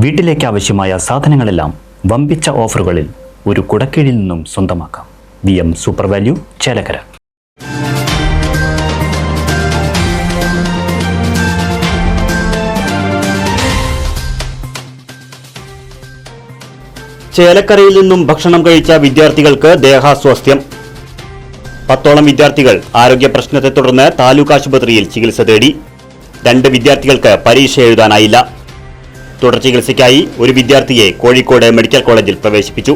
വീട്ടിലേക്ക് ആവശ്യമായ സാധനങ്ങളെല്ലാം വമ്പിച്ച ഓഫറുകളിൽ ഒരു കുടക്കീഴിൽ നിന്നും സ്വന്തമാക്കാം. VM super value, Chelakkara. ചേലക്കരയിൽ നിന്നും ഭക്ഷണം കഴിച്ച വിദ്യാർത്ഥികൾക്ക് ദേഹാസ്വാസ്ഥ്യം. 10ഓളം വിദ്യാർത്ഥികൾ ആരോഗ്യ പ്രശ്നത്തെ തുടർന്ന് താലൂക്ക് ആശുപത്രിയിൽ ചികിത്സ തേടി. 2 വിദ്യാർത്ഥികൾക്ക് പരീക്ഷ എഴുതാനായില്ല. തുടർ ചികിത്സയ്ക്കായി ഒരു വിദ്യാർത്ഥിയെ കോഴിക്കോട് മെഡിക്കൽ കോളേജിൽ പ്രവേശിപ്പിച്ചു.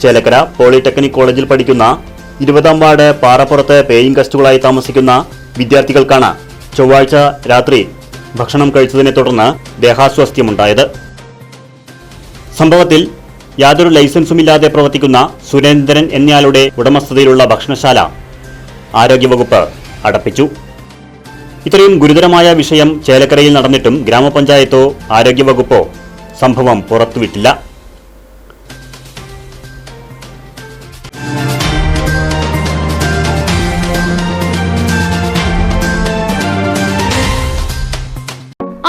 ചേലക്കര പോളിടെക്നിക് കോളേജിൽ പഠിക്കുന്ന 20ാം വാർഡ് പാറപ്പുറത്ത് പേയിങ് ഗസ്റ്റുകളായി താമസിക്കുന്ന വിദ്യാർത്ഥികൾക്കാണ് ചൊവ്വാഴ്ച രാത്രി ഭക്ഷണം കഴിച്ചതിനെ തുടർന്ന് ദേഹാസ്വാസ്ഥ്യമുണ്ടായത്. സംഭവത്തിൽ യാതൊരു ലൈസൻസുമില്ലാതെ പ്രവർത്തിക്കുന്ന സുരേന്ദ്രൻ എന്നയാളുടെ ഉടമസ്ഥതയിലുള്ള ഭക്ഷണശാല ആരോഗ്യവകുപ്പ് അടപ്പിച്ചു. ഇത്രയും ഗുരുതരമായ വിഷയം ചേലക്കരയിൽ നടന്നിട്ടും ഗ്രാമപഞ്ചായത്തോ ആരോഗ്യവകുപ്പോ സംഭവം പുറത്തുവിട്ടില്ല.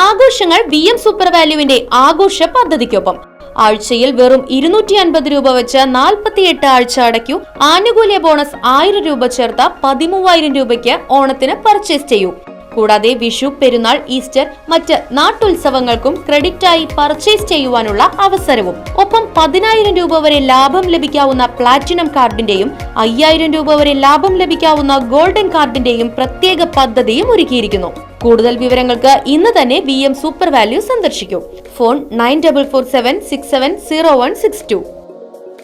ആഘോഷങ്ങൾ VM സൂപ്പർ വാല്യൂവിന്റെ ആഘോഷ പദ്ധതിക്കൊപ്പം. ആഴ്ചയിൽ വെറും 250 രൂപ വെച്ച് 48 ആഴ്ച അടയ്ക്കൂ. ആനുകൂല്യ ബോണസ് 1000 രൂപ ചേർത്ത 13000 രൂപയ്ക്ക് ഓണത്തിന് പർച്ചേസ് ചെയ്യൂ. കൂടാതെ വിഷു, പെരുന്നാൾ, ഈസ്റ്റർ, മറ്റ് നാട്ടുത്സവങ്ങൾക്കും ക്രെഡിറ്റായി പർച്ചേസ് ചെയ്യുവാനുള്ള അവസരവും. ഒപ്പം 10000 രൂപ വരെ ലാഭം ലഭിക്കാവുന്ന പ്ലാറ്റിനം കാർഡിന്റെയും 5000 രൂപ വരെ ലാഭം ലഭിക്കാവുന്ന ഗോൾഡൻ കാർഡിന്റെയും പ്രത്യേക പദ്ധതിയും ഒരുക്കിയിരിക്കുന്നു. കൂടുതൽ വിവരങ്ങൾക്ക് ഇന്ന് തന്നെ VM സൂപ്പർ വാല്യൂ സന്ദർശിക്കൂ. ഫോൺ 9447670162.